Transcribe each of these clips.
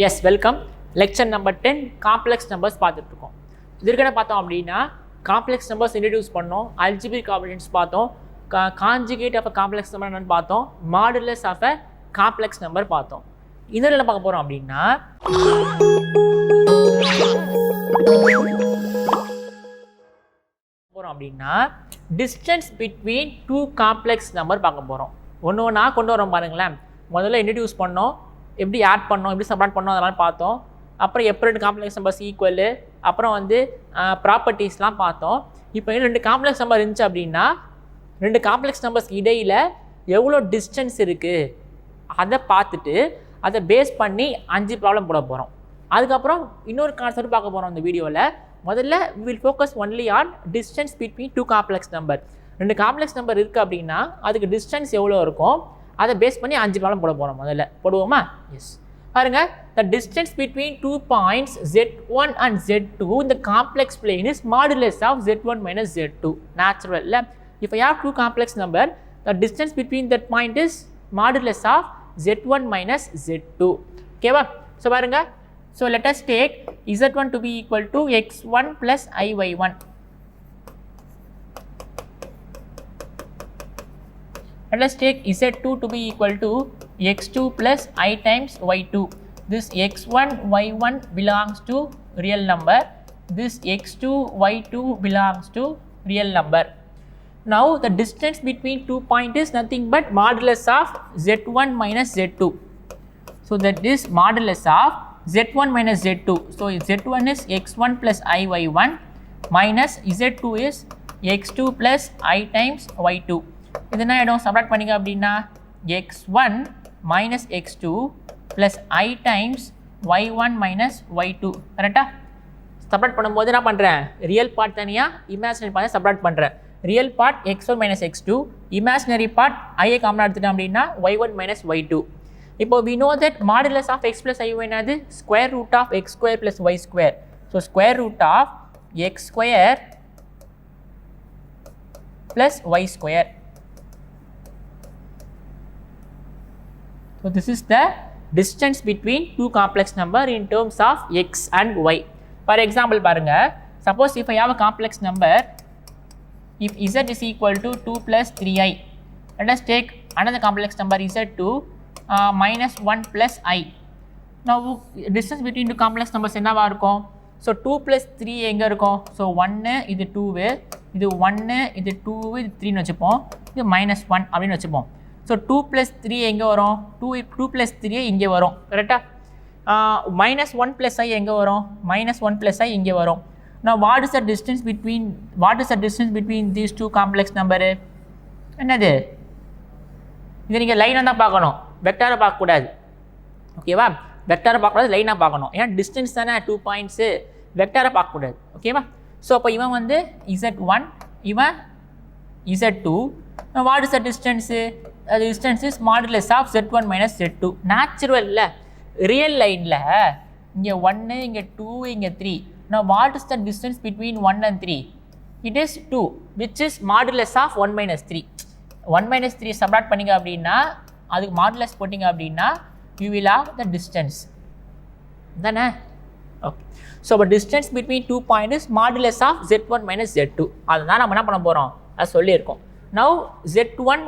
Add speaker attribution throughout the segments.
Speaker 1: S welcome. Lecture number 10 complex numbers பார்த்துட்டு இருக்கோம். இதுக்கு பார்த்தோம் அப்படின்னா காம்ப்ளெக்ஸ் நம்பர்ஸ் இன்ட்ரடியூஸ் பண்ணோம், அல்ஜிபிரிக் ஆபரேஷன்ஸ் பார்த்தோம், conjugate of a complex number என்னன்னு பார்த்தோம், modulus of a complex number பார்த்தோம். இதில் என்ன பார்க்க போகிறோம் அப்படின்னா distance between two complex number பார்க்க போகிறோம். ஒன்று ஒன்றா கொண்டு வரோம் பாருங்களேன். முதல்ல இன்ட்ரடியூஸ் பண்ணோம், எப்படி ஆட் பண்ணோம், எப்படி சப்ராக்ட் பண்ணோம் அதெல்லாம் பார்த்தோம். அப்புறம் எப்போ ரெண்டு காம்ப்ளெக்ஸ் நம்பர்ஸ் ஈக்குவலு, அப்புறம் ப்ராப்பர்ட்டிஸ்லாம் பார்த்தோம். இப்போ ரெண்டு காம்ப்ளெக்ஸ் நம்பர் இருந்துச்சு அப்படின்னா ரெண்டு காம்ப்ளெக்ஸ் நம்பர்ஸ் இடையில் எவ்வளோ டிஸ்டன்ஸ் இருக்குது அதை பார்த்துட்டு அதை பேஸ் பண்ணி 5 ப்ராப்ளம் போட போகிறோம். அதுக்கப்புறம் இன்னொரு கான்செப்ட் பார்க்க போகிறோம் இந்த வீடியோவில். முதல்ல we will focus only on distance between two complex number. ரெண்டு காம்ப்ளெக்ஸ் நம்பர் இருக்குது அப்படின்னா அதுக்கு டிஸ்டன்ஸ் எவ்வளோ இருக்கும் அதை பேஸ் பண்ணி 5 ப்ராப்ளம் போட போகிறோம். முதல்ல போடுவோமா? எஸ் பாருங்க. The distance between 2 points z1 and z2 in the complex plane is modulus of z1 minus z2. Natural. If I have two complex number, the distance between that point is modulus of z1 minus z2. Okay va? So பாருங்க. So let us take z1 to be equal to x1 plus iy1. Let us take z2 to be equal to x2 plus I times y2. This x1 y1 belongs to real number. This x2 y2 belongs to real number. Now the distance between 2 points is nothing but modulus of z1 minus z2. So that is modulus of z1 minus z2. So z1 is x1 plus iy1 minus z2 is x2 plus I times y2. இது என்ன ஆகிடும்? Subtract பண்ணிங்க அப்படின்னா x1 minus x2 plus I times y1 minus y2. கரெக்டாக? Subtract பண்ணும்போது என்ன பண்ணுறேன்? Real part தனியாக, இமேஜினரி பார்ட் சப்ராக்ட் பண்ணுறேன். Real part x1 minus x2, imaginary part ஐயை காமனாக எடுத்துட்டோம் அப்படின்னா y1 minus y2. இப்போ we know that modulus of x plus iy என்னது? square root of x square plus y square. So square root of x square plus y square. So this is the distance between two complex number in terms of x and y. For example பாருங்க, suppose if I have a complex number, if z is equal to 2 plus 3i, let us take another complex number z2 minus 1 plus i. Now distance between two complex numbers என்னவா இருக்கும்? So 2 plus 3 எங்கே இருக்கும்? So 1 இது 2, இது 1, இது 2, இது 3ன்னு வச்சுப்போம், இது minus 1 அப்படின்னு வச்சுப்போம். ஸோ 2 + 3 எங்கே வரும்? 2 + 3 இங்கே வரும். கரெக்டாக? -1 + i எங்கே வரும்? -1 + i இங்கே வரும். Now what is the distance between these two complex number? என்னது? இதை நீங்கள் லைனாக தான் பார்க்கணும், வெக்டாரை பார்க்கக்கூடாது. ஓகேவா? வெக்டாரை பார்க்கக்கூடாது, லைனாக பார்க்கணும். ஏன்னா டிஸ்டன்ஸ் தானே 2 பாயிண்ட்ஸு, வெக்டாரை பார்க்கக்கூடாது. ஓகேவா? ஸோ அப்போ இவன் z1, இவன் z2. Now what is the distance? The distance is modulus of z1 minus z2. Natural இல்லை, ரியல் லைனில் இங்கே 1, இங்கே 2, இங்கே 3. Now what is the distance between 1 and 3? It is 2, which is modulus of 1 minus 3. 1 minus 3 subtract பண்ணிங்க அப்படின்னா அதுக்கு modulus போட்டிங்க அப்படின்னா you will have the distance. தானே? ஓகே. ஸோ அப்போ distance between 2 point is modulus of z1 minus z2. அதுதான் நம்ம என்ன பண்ண போகிறோம், அது சொல்லியிருக்கோம். Now z1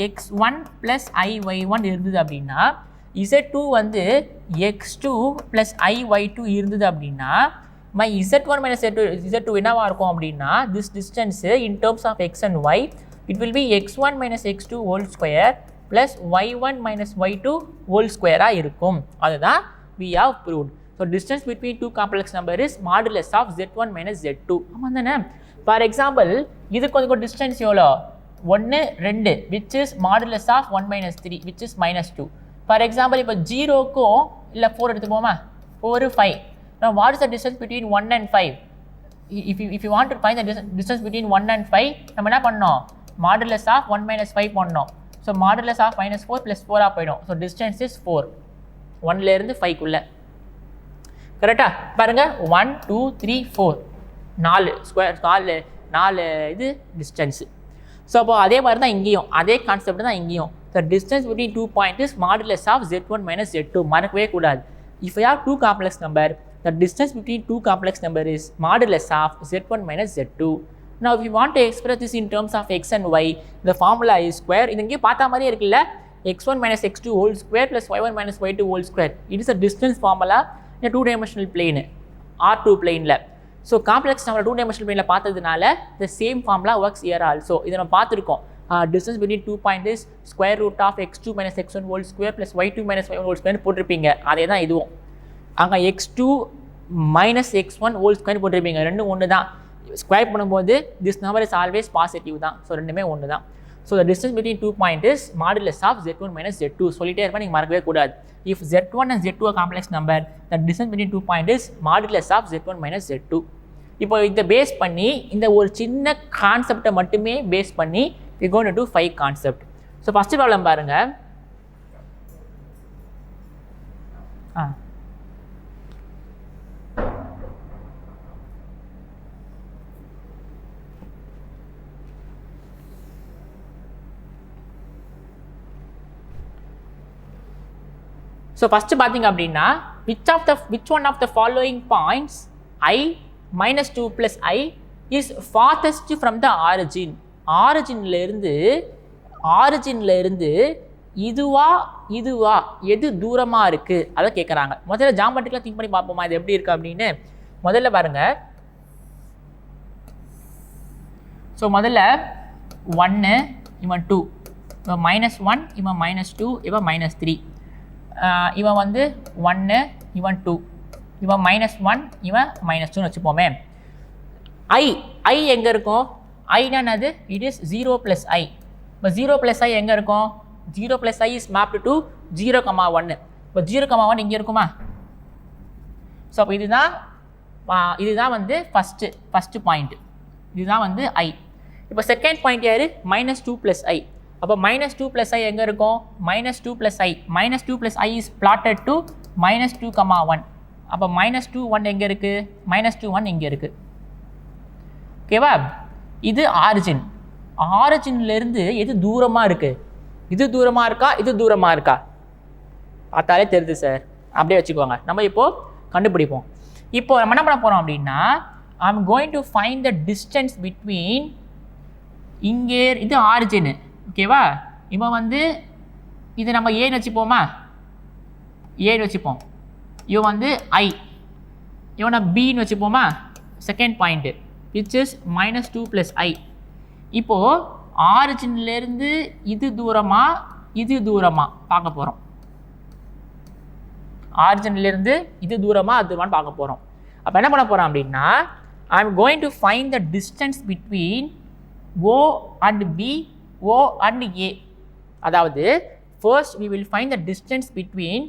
Speaker 1: x1 plus iy1 இருந்தது அப்படின்னா z2 x2 plus iy2 இருந்தது அப்படின்னா my z1 minus z2 என்னவா இருக்கும் அப்படின்னா this distance in terms of x and y it will be x1 minus x2 whole square plus y1 minus y2 whole square இருக்கும். அதுதான் we have proved. So distance between two complex number is modulus of z1 minus z2. ஆமாம் தானே? For example இதுக்கு கொஞ்சம் distance எவ்வளோ? 1, 2 which is modulus of 1 minus 3 which is minus 2. For example இப்போ 0க்கும் இல்லை 4 எடுத்துப்போமா? 4, 5. Now what is the distance between 1 and 5? If you want to find the distance between 1 and 5, நம்ம என்ன பண்ணோம்? modulus of 1 minus 5 பண்ணோம். So modulus of minus 4 plus 4 போயிடும். So distance is 4, 1லேருந்து 5க்குள்ளே. கரெக்டாக? பாருங்கள், 1, 2, 3, 4, 4 square, 4 இது டிஸ்டன்ஸு. ஸோ அப்போ அதே மாதிரி தான் இங்கேயும், அதே கான்செப்ட் தான் இங்கேயும். The distance between 2 point is modulus of z1 minus z2. மறக்கவே கூடாது. if I have two complex number, the distance between two complex number is modulus of z1 minus z2. Now if you want to express this in terms of x and y, the formula is square. இது இங்கே பார்த்தா மாதிரியே இருக்குல்ல, x1 minus x2 whole square plus y1 minus y2 whole square. It is a distance formula in a two-dimensional plane, R2 planeல. So complex number two-dimensional planeல பார்த்ததுனால the same formula works here also. இதை நம்ம பார்த்துருக்கோம். Distance between 2 points is square root of x2 minus x1 whole square plus y2 minus y1 whole square போட்டிருப்பீங்க. அதே தான் இதுவும். அங்கே x2 minus x1 whole square போட்டிருப்பீங்க. ரெண்டும் ஒன்று தான். ஸ்கொயர் பண்ணும்போது this number is always positive தான். ஸோ ரெண்டுமே ஒன்று தான். So the distance between 2 points is modulus of z1 minus z2. சொல்லிட்டே இருப்பேன், நீங்கள் மறக்கவே கூடாது. If z1 and z2 are complex number, the distance between 2 points is modulus of z1 minus z2. இப்போ இதை பேஸ் பண்ணி இந்த ஒரு சின்ன கான்செப்டை மட்டுமே பேஸ் பண்ணி we are going to do 5 concept. So first problem பாருங்க. So first பாத்தீங்க அப்படின்னா which one of the following points I minus 2 plus I is farthest from the origin. ஆரிஜின்ல இருந்து இதுவா எது தூரமாக இருக்குது அதை கேட்குறாங்க. முதல்ல ஜாமெட்ரிக்கலாக திங்க் பண்ணி பார்ப்போமா இது எப்படி இருக்குது அப்படின்னு. முதல்ல பாருங்க. ஸோ முதல்ல 1 இவன் 2, இவன் -1, இவன் -2, இவன் -3, இவன் வந்து 1, இவன் 2, இவன் -1, இவன் -2ன்னு வச்சுப்போமே. ஐ எங்கே இருக்கும்? ஐனா என்னது? It is 0 + i. இப்போ 0 + i எங்கே இருக்கும்? 0 + i இஸ் மேப்டு டு 0,1. இப்போ 0,1 இங்கே இருக்குமா? ஸோ அப்போ இதுதான் வந்து ஃபஸ்ட்டு பாயிண்ட். இதுதான் வந்து i. இப்போ செகண்ட் பாயிண்ட் யார்? -2 + i. அப்போ -2 + i எங்கே இருக்கும்? -2 + i. -2 + i is blotted to -2,1. அப்போ -2,1 எங்கே இருக்குது? -2,1 இங்கே இருக்குது. ஓகேவா? இது ஆரிஜின்லேருந்து எது தூரமாக இருக்குது? இது தூரமாக இருக்கா, இது தூரமாக இருக்கா? பார்த்தாலே தெரியுது சார். அப்படியே வச்சுக்கோங்க. நம்ம இப்போது கண்டுபிடிப்போம். இப்போ நம்ம என்ன பண்ண போகிறோம் அப்படின்னா, I am going to find the distance between இங்கே இது ஆரிஜின். ஓகேவா? இப்போ வந்து இது நம்ம ஏன்னு வச்சுப்போமா? ஏன்னு வச்சுப்போம். இவன் வந்து ஐ, இவனை பின்னு வச்சுப்போமா? Second point which is -2 + i. இப்போது ஆரிஜின்லேருந்து இது தூரமாக பார்க்க போகிறோம். ஆரிஜின்லேருந்து இது தூரமாக அது தூரமானு பார்க்க போகிறோம். அப்போ என்ன பண்ண போகிறோம் அப்படின்னா, I am going to find the distance between O and B, O and A. அதாவது first we will find the distance between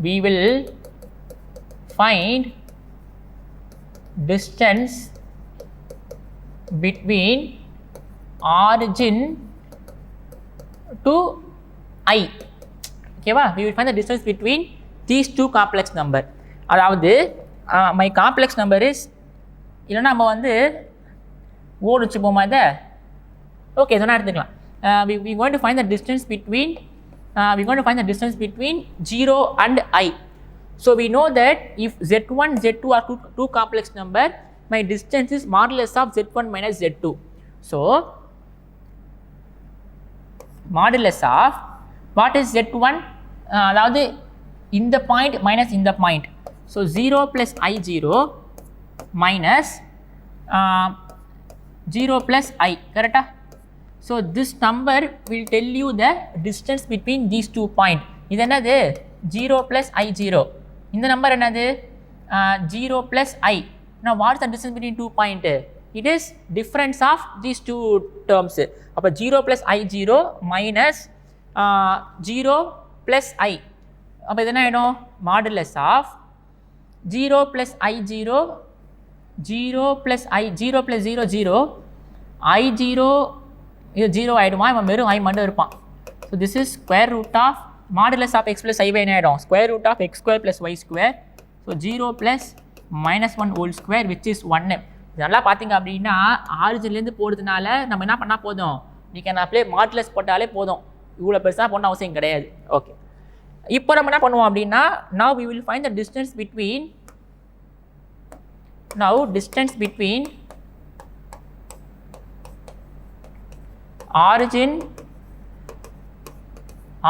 Speaker 1: we will find distance between origin to I. ஓகேவா? we will find the distance between these two complex number. அதாவது my complex number is, இல்லைன்னா நம்ம வந்து ஓடு வச்சுப்போமா இதை? Okay, இதெல்லாம் எடுத்துக்கலாம். we going to find the distance between we're going to find the distance between 0 and I. So we know that if z1, z2 are two complex number, my distance is modulus of z1 minus z2. So modulus of what is z1? அதாவது இந்த point minus இந்த point. So 0 + i0 minus 0 + i. கரெக்டா? So this number will tell you the distance between these 2 points. இது என்னது? 0 + i0. இந்த number என்னது? 0 + i. Now what is the distance between 2 points? It is difference of these two terms. அப்போ 0 + i0 minus 0 + i. அப்போ இது என்ன ஆகிடும்? Modulus of 0 + i0, 0 + i, 0 + 0 0, i0 இது 0 ஆகிடுமா? இவன் வெறும் i மட்டும் இருப்பான். So this is square root of modulus of x + i என்ன ஆகிடும்? Square root of x² + y². ஸோ 0 + -1 whole square which is 1. இது நல்லா பார்த்தீங்க அப்படின்னா ஆரிஜின்லேருந்து போகிறதுனால நம்ம என்ன பண்ணால் போதும்? we can apply modulus போட்டாலே போதும், இவ்வளோ பெருசாக போடணும் அவசியம் கிடையாது. ஓகே, இப்போ நம்ம என்ன பண்ணுவோம் அப்படின்னா, now we will find the distance between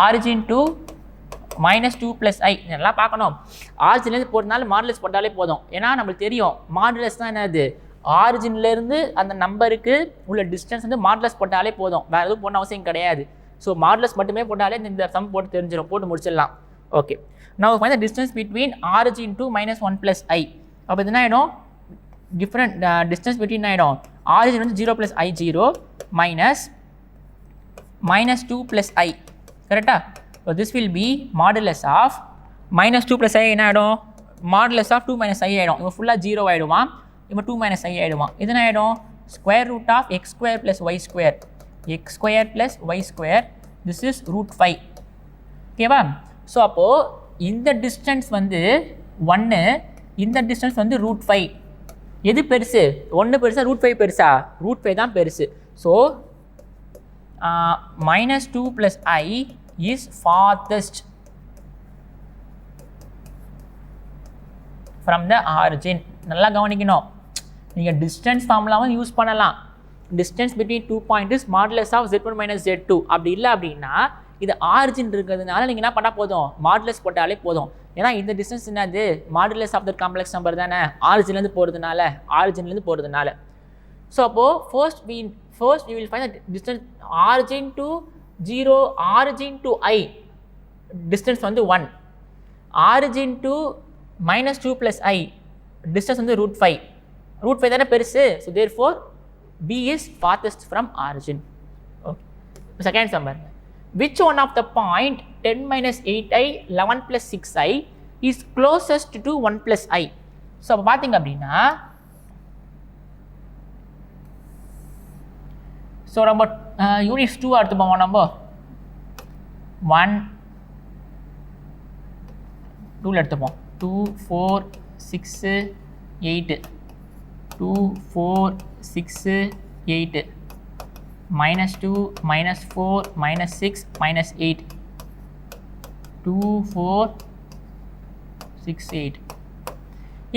Speaker 1: origin to minus 2 plus I. நல்லா பார்க்கணும், ஆரிஜின்லேருந்து போட்டனால மாடுலஸ் போட்டாலே போதும். ஏன்னா நம்மளுக்கு தெரியும் மாடுலஸ் தான் என்னது, ஆரிஜின்லேருந்து அந்த நம்பருக்கு உள்ள டிஸ்டன்ஸ் வந்து மாடுலஸ் போட்டாலே போதும், வேறு எதுவும் போட அவசியம் கிடையாது. ஸோ மாடுலஸ் மட்டுமே போட்டாலே இந்த சம் போட்டு தெரிஞ்சிடும், போட்டு முடிச்சிடலாம். Okay, now find the distance between origin to minus 1 plus I. அப்போ இது என்ன ஆகிடும், டிஃப்ரெண்ட் டிஸ்டன்ஸ் பிட்வீன் ஆகிடும், ஆரிஜின் வந்து 0 plus I 0 minus 2 plus I. கரெக்டா? So this will be modulus of minus 2 plus I என்ன ஆகிடும், modulus of 2 minus I ஆகிடும். இவன் ஃபுல்லாக 0 ஆகிடுவான், இவன் 2 minus I ஆகிடுவான். இது என்ன ஆகிடும், square root of x square plus y square, x square plus y square, this is root 5. ஓகேவா? ஸோ அப்போது இந்த டிஸ்டன்ஸ் வந்து 1, இந்த டிஸ்டன்ஸ் வந்து root 5. எது பெருசு, 1 பெருசா root 5 பெருசா, root 5 தான் பெருசு. So minus 2 plus I is farthest from the origin. நல்லா கவனிக்கணும், நீங்கள் டிஸ்டன்ஸ் ஃபார்முலாவும் யூஸ் பண்ணலாம். Distance between 2 point is modulus of z1 minus z2. அப்படி இல்லை அப்படின்னா இது ஆரிஜின் இருக்கிறதுனால நீங்கள் என்ன பண்ணால் போதும், மாடுலஸ் போட்டாலே போதும். ஏன்னா இந்த டிஸ்டன்ஸ் என்னது, modulus of the complex number தானே, ஆரிஜின்லேருந்து போகிறதுனால. ஸோ அப்போது first we will find the distance origin to 0, origin to I, distance வந்து 1, origin to minus 2 plus I, distance வந்து root 5. root 5 தானே பெருசு, so therefore B is farthest from origin. Okay, second sum, which one of the point 10 minus 8I 11 plus 6I is closest to 1 plus I. So அப்போ பார்த்தீங்க அப்படின்னா, so நம்ம units 2 எடுத்துப்போம். நம்ம 1 2 எடுத்துப்போம், 2 4 6 8, 2 4 6 8, minus 2 minus 4 minus 6 minus 8, 2 4 6 8.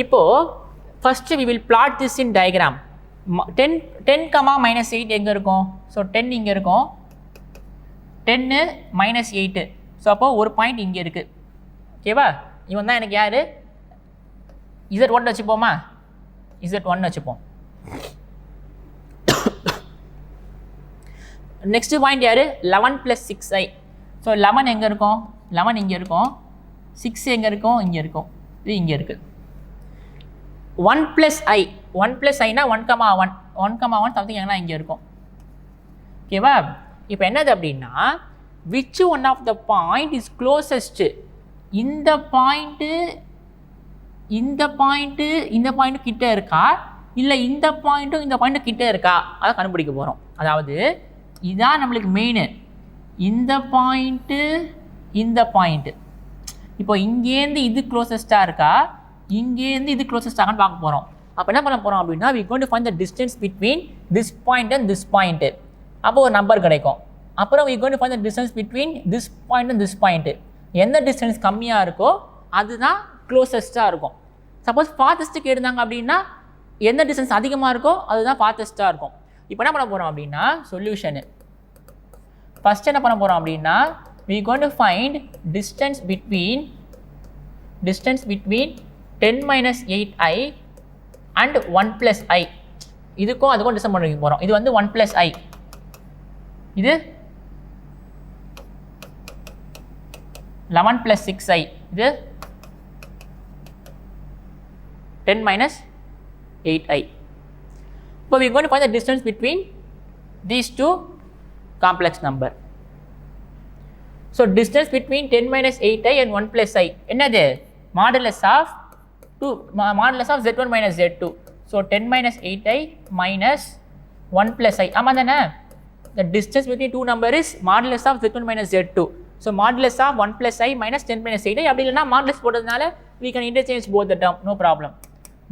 Speaker 1: இப்போது first we will plot this in diagram. 10 minus 8 எங்கே இருக்கும், ஸோ 10 இங்கே இருக்கும், 10 minus 8. ஸோ அப்போது ஒரு பாயிண்ட் இங்கே இருக்குது. ஓகேவா? இவன் தான் எனக்கு யார், Z1 வச்சுப்போமா, Z1 வச்சுப்போம். நெக்ஸ்ட் பாயிண்ட் யார், 11 plus 6I. ஸோ 11 எங்கே இருக்கும், 11 இங்கே இருக்கும், 6 எங்கே இருக்கும், இங்கே இருக்கும், இது இங்கே இருக்குது. 1 plus I, 1 plus Iனா 1,1, 1,1 சம்திங் எங்கன்னா இங்கே இருக்கும். ஓகேவா? இப்போ என்னது அப்படின்னா, which one of the point is closest, இந்த பாயிண்ட்டு கிட்ட இருக்கா, இல்லை இந்த பாயிண்ட்டும் கிட்ட இருக்கா, அதை கண்டுபிடிக்க போகிறோம். அதாவது இதான் நம்மளுக்கு மெயின், இந்த பாயிண்ட்டு இப்போ இங்கேருந்து இது க்ளோசஸ்ட்டாக இருக்கா, இங்கேருந்து இது க்ளோசஸ்ட்டாகனு பார்க்க போகிறோம். அப்போ என்ன பண்ண போகிறோம் அப்படின்னா, we going to find the distance between this point and this point. அப்போ ஒரு நம்பர் கிடைக்கும். அப்புறம் we going to find the distance between this point and this point. எந்த டிஸ்டன்ஸ் கம்மியாக இருக்கோ அதுதான் க்ளோசஸ்ட்டாக இருக்கும். சப்போஸ் ஃபார்த்தஸ்ட்டு கேட்டிருந்தாங்க அப்படின்னா எந்த டிஸ்டன்ஸ் அதிகமாக இருக்கோ அதுதான் ஃபார்த்தஸ்ட்டாக இருக்கும். இப்போ என்ன பண்ண போகிறோம் அப்படின்னா, சொல்யூஷனு ஃபஸ்ட்டு என்ன பண்ண போகிறோம் அப்படின்னா, we going to find distance between 10 minus 8I and 1 plus I. இதுக்கும் அதுக்கும் டிஸ்டன்ஸ் பண்ண போகிறோம். இது வந்து 1 plus I, இது 11 plus 6I, இது 10 minus 8I. இப்போ we going to find the distance between these two complex number. So distance between 10 minus 8I and 1 plus I என்னது, modulus of Z1 minus Z2. So 10 minus 8I minus 1 plus I. ஆமாம் தானே, the distance between two number is modulus of Z1 minus Z2. So modulus of 1 plus I minus 10 minus 8I. அப்படி இல்லைனா modulus போட்டதுனால we can interchange both the term, no problem.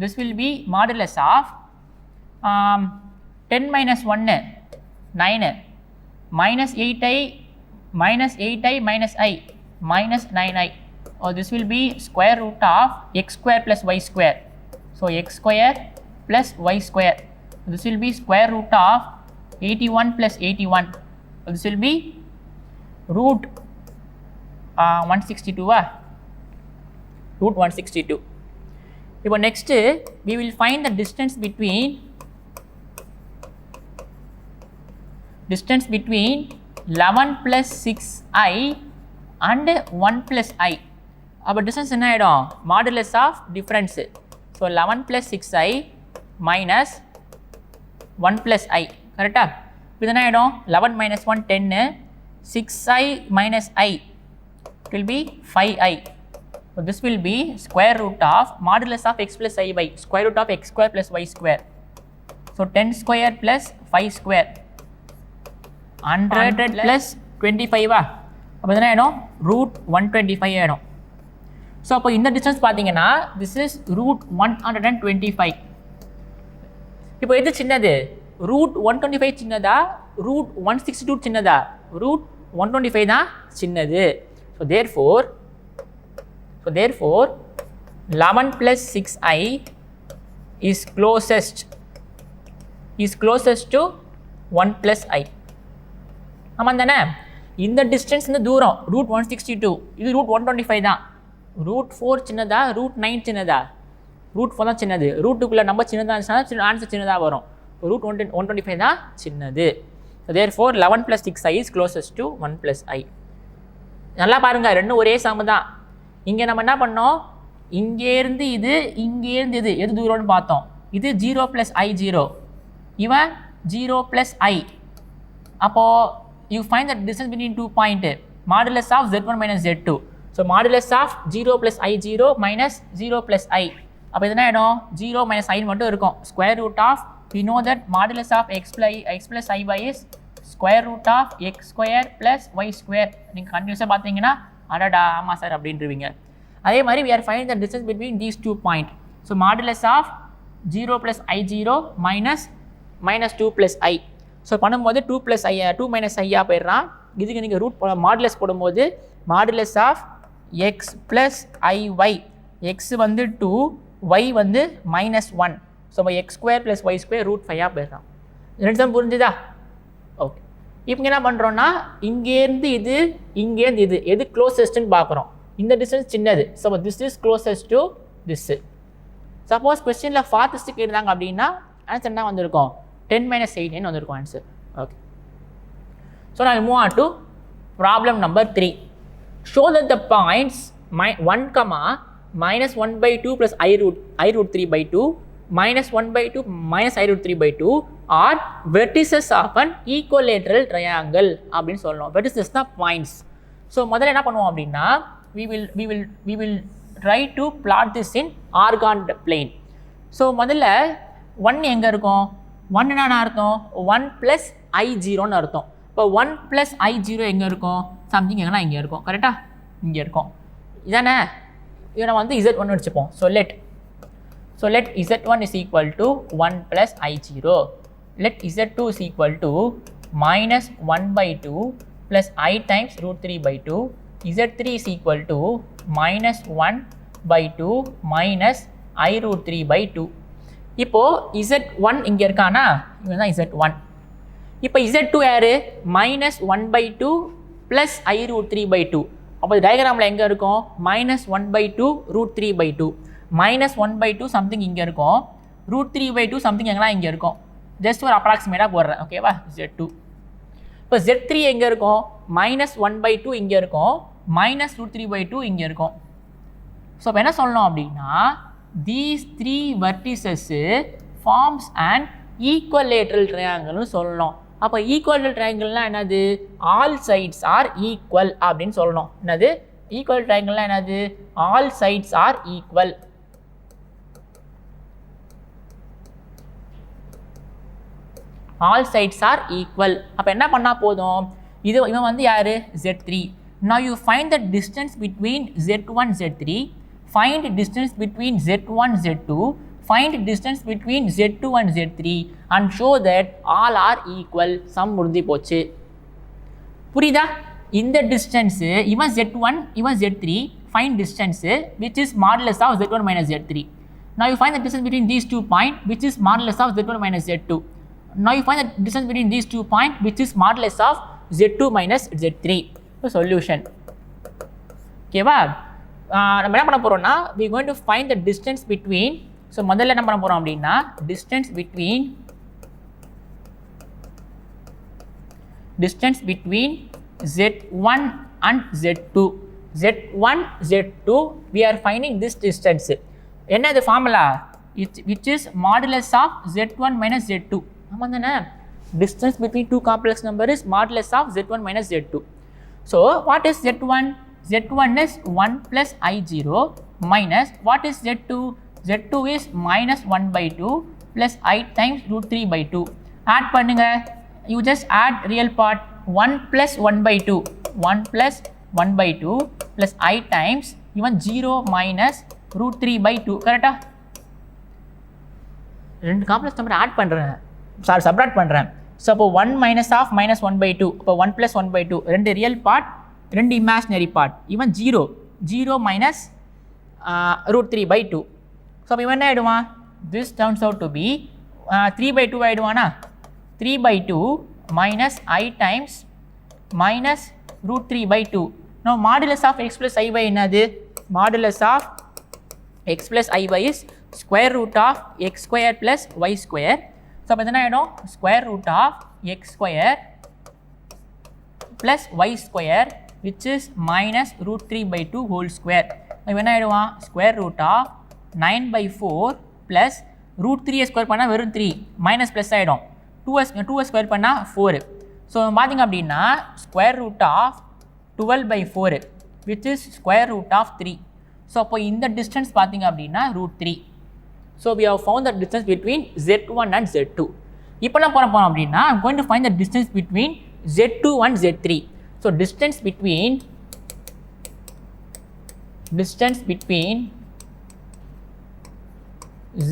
Speaker 1: This will be modulus of 10 minus 1 9 minus 8i minus 8i minus I minus 9i. Or this will be square root of x square plus y square. So x square plus y square. This will be square root of 81 plus 81. So this will be root 162. Root 162. Now next we will find the distance between 11 plus 6i and 1 plus I. Our distance என்ன ஆயிடும் modulus of difference. So 11 plus 6i minus 1 plus I. கரெக்டா? இது என்ன ஆயிடும் 11 minus 1 10, 6i minus I will be 5i. So this will be square root of modulus of x plus I by square root of x square plus y square. So 10 square plus 5 square. 100 plus 25 அப்போ என்ன ஆகிடும் root 125 ஆகிடும். So அப்போ இந்த distance பார்த்தீங்கன்னா this is root 125. இப்போ எது சின்னது root 125 சின்னதா root 162 சின்னதா root 125 தான் சின்னது. So therefore 11 plus 6i is closest to 1 plus I. ஆமாம் தானே? இந்த டிஸ்டன்ஸ் இந்த தூரம் root 162, இது root 125 தான். root 4 சின்னதா root 9 சின்னதா root 4 தான் சின்னது. ரூட்டுக்குள்ளே நம்ம சின்னதாக இருந்துச்சுன்னா ஆன்சர் சின்னதாக வரும். root 125 தான் சின்னது. therefore 11 plus 6i is closest to 1 plus I. நல்லா பாருங்கள், ரெண்டும் ஒரே சம தான். இங்கே நம்ம என்ன பண்ணோம், இங்கேருந்து இது இங்கேருந்து எது தூரம்னு பார்த்தோம். இது 0 plus I 0, இவன் 0 plus I. அப்போது you find the distance between 2 points, modulus of z1 minus z2. So modulus of 0 plus I 0 minus 0 plus I. அப்போ இது என்ன ஆகிடும் 0 minus I மட்டும் இருக்கும். Square root of, we know that modulus of x plus I by is square root of x square plus y square. நீங்கள் கண்டினியூஸாக பார்த்தீங்கன்னா அடடா ஆமாம் சார் அப்படின்றீங்க. அதே மாதிரி we are finding the distance between these 2 points. So modulus of 0 plus I 0 minus 2 plus I. So பண்ணும்போது 2 plus I 2 minus I போயிடுறான். இதுக்கு நீங்கள் ரூட் மாடுலஸ் போடும்போது modulus of X plus i Y, X வந்து 2, y வந்து -1. So X square plus Y square root 5 போயிடுறான். ரெண்டு தான் புரிஞ்சுதா? ஓகே. இப்போ என்ன பண்ணுறோன்னா இங்கேருந்து இது இங்கேருந்து இது எது க்ளோசஸ்ட்டுன்னு பார்க்குறோம். இந்த டிஸ்டன்ஸ் சின்னது. So this is closest to this. Suppose கொஸ்டினில் ஃபார்த்தஸ்ட்டுக்கு இருந்தாங்க அப்படின்னா ஆன்சர் என்ன வந்திருக்கும் 10 minus 8 வந்திருக்கும் ஆன்சர். ஓகே. ஸோ நான் move on to problem number 3. Show that the points 1, minus 1/2 plus I root 3/2 minus 1/2 minus I root 3/2 are vertices of an equilateral triangle அப்படின்னு சொல்லணும். vertices தான் பாயிண்ட்ஸ். ஸோ முதல்ல என்ன பண்ணுவோம் அப்படின்னா we will try to plot this in organ plane. So முதல்ல 1 எங்கே இருக்கும், 1 என்ன அர்த்தம் 1 plus I0ன்னு அர்த்தம். இப்போ 1 plus I0 எங்கே இருக்கும், சம்திங் எங்கன்னா இங்கே இருக்கும். கரெக்டாக இங்கே இருக்கும். இதானே, இதை நம்ம வந்து Z1 வச்சுப்போம். So let Z1 is equal to 1 plus I0. let Z2 is equal to minus 1/2 plus I times root 3/2. Z3 is equal to minus 1/2 minus I root 3/2. இப்போது Z1 இங்கே இருக்கானா, இங்கே தான் Z1. இப்போ Z2 யார், minus 1/2 plus I root 3/2. அப்போ டயக்ராமில் எங்கே இருக்கும் minus 1/2 root 3/2. minus 1/2 சம்திங் இங்கே இருக்கும், root 3/2 சம்திங் எங்கன்னா இங்கே இருக்கும். ஜஸ்ட் ஒரு அப்ராக்சிமேட்டாக போடுறேன். ஓகேவா? Z2. இப்போ Z3 எங்கே இருக்கும், minus 1/2 இங்கே இருக்கும், minus root 3/2 இங்கே இருக்கும். ஸோ இப்போ என்ன சொல்லணும் அப்படின்னா these 3 vertices forms an equilateral triangle சொல்லணும். அப்போ equilateral triangleனா என்னது, all sides are equal அப்படின்னு சொல்லணும். என்னது equilateral triangleனா என்னது, all sides are equal. all sides are equal. அப்போ என்ன பண்ணால் போதும், இவன் வந்து யார் Z3. now you find the distance between Z1 Z3, find distance between Z1 Z2, find distance between Z2 and Z3 and show that all are equal. Sum முடிஞ்சு போச்சு. புரியுதா? இந்த டிஸ்டன்ஸ் இவன் z1 இவன் z3, find distance which is modulus of z1 minus z3. Now you find the distance between these 2 points which is modulus of z1 minus z2. Now you find the distance between these 2 points which is modulus of z2 minus z3. So solution. ஓகேவா? நம்ம என்ன பண்ண போறோம்னா we are going to find the distance between. So முதல்ல என்ன பண்ண போறோம் அப்படின்னா distance between z1 and z2. z1 z2 we are finding this distance. என்ன இது formula? which is modulus of z1 minus z2. ஆமாம் தானே? distance between two complex numbers is modulus of z1 minus z2. So what is z1? z1 is 1 plus I0 minus what is z2? z2 is minus 1 by 2 plus I times root 3 by 2. Add பண்ணுங்க. You just add real part 1 plus 1 by 2. 1 plus 1 by 2 plus I times even 0 minus root 3 by 2. கரெக்டா? ரெண்டு complex number add பண்ணுறேன், sorry subtract பண்ணுறேன். So அப்போ 1 minus of minus 1 by 2, இப்போ 1 plus 1 by 2, ரெண்டு real part ரெண்டு imaginary part. இவன் 0 minus root 3 by 2. So அப்போ இவன் என்ன ஆகிடுவான்? This turns out to be 3 by 2 ஆகிடுவானா? 3 by 2 minus I times minus root 3 by 2. Now modulus of x plus iy என்னது? Modulus of x plus iy is square root of x square plus y square. So அப்போ என்ன ஆகிடும்? square root of x square plus y square which is minus root 3 by 2 whole square. இவன் என்ன ஆகிடுவான்? square root of 9 by 4 plus root 3 square பண்ணால் வெறும் 3 minus plus ஆகிடும். 2 square பண்ணால் 4. So பார்த்திங்க அப்படின்னா square root of 12 by 4 which is square root of 3. So அப்போ இந்த டிஸ்டன்ஸ் பார்த்திங்க அப்படின்னா root 3. So we have found the distance between z1 and z2. இப்போ என்ன பண்ண போகிறோம் அப்படின்னா I'm going to find the distance between z2 and z3. So distance between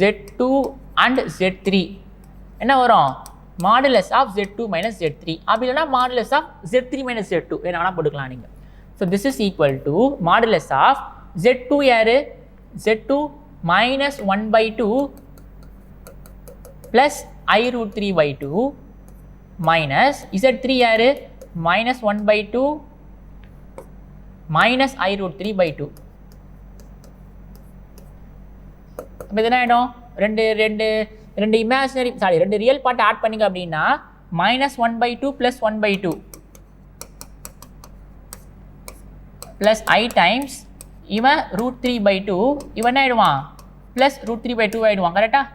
Speaker 1: z2 and z3 என்ன வரும்? modulus of z2 minus z3. அப்படி இல்லைனா modulus of z3 minus z2 என்ன வேணால் போட்டுக்கலாம் நீங்கள். So this is equal to modulus of z2 யார்? z2 minus 1 by 2 plus I root 3 by 2 minus z3 யார்? minus 1 by 2 minus I root 3 by 2. அப்போ இது என்ன ஆகிடும்? ரெண்டு இமேஜினரி ரெண்டு ரியல் பார்ட் ஆட் பண்ணிங்க அப்படின்னா minus 1 by 2 plus 1 by 2 plus I times இவன் root 3 by 2 இவன் என்ன ஆகிடுவான்? plus root 3 by 2 ஆகிடுவான். கரெக்டாக?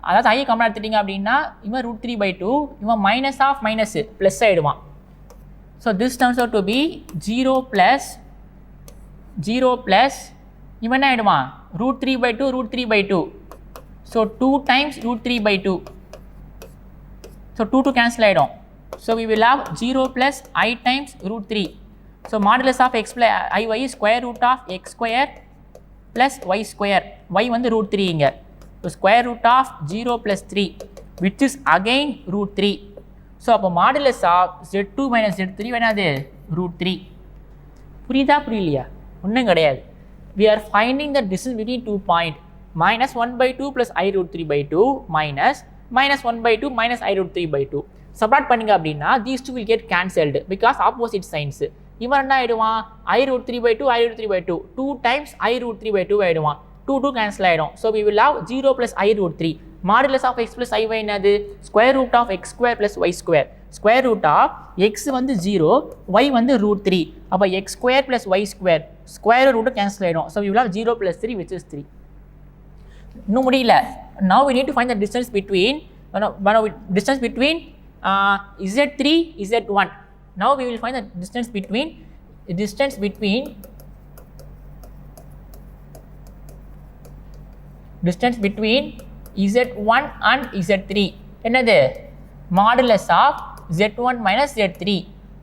Speaker 1: அதாவது ஐ கம்மன் எடுத்துட்டிங்க அப்படின்னா இவன் root 3 by 2 இவன் மைனஸ் ஆஃப் மைனஸ் ப்ளஸ் ஆகிடுவான். So this turns out to be 0 plus இவன் என்ன ஆகிடுவான்? root 3 by 2 root 3 by 2. So 2 times root 3 by 2. So 2 cancel ஆகிடும். So we will have 0 plus I times root 3. So modulus of x plus iy is square root of x square plus y square. y வந்து root 3 இங்கே. So square root of 0 plus 3 which is again root 3. So அப்போ modulus of z2 minus z3 என்னது? root 3. புரியுதா புரியலையா? ஒன்றும் கிடையாது. We are finding the distance between 2 points. minus 1 by 2 plus I root 3 by 2 minus 1 by 2 minus I root 3 by 2. Subtract பண்ணிங்க அப்படின்னா these two will get cancelled because opposite signs. இவன் என்ன ஆகிடுவான்? I root 3 by 2 I root 3 by 2. 2 times I root 3 by 2 ஆகிடுவான். 2 cancel ஆகிடும். So we will have 0 plus I root 3. Modulus of x plus iy என்னது? square root of x square plus y square. square root of x வந்து 0, y வந்து root 3. அப்போ x square plus y square. square root cancel ஆகிடும். So we will have 0 plus 3 which is 3. இன்னும் முடியல. Now we need to find the distance between z3 z1. Now we will find the distance between z1 and z3. என்னது? modulus of z1 minus z3.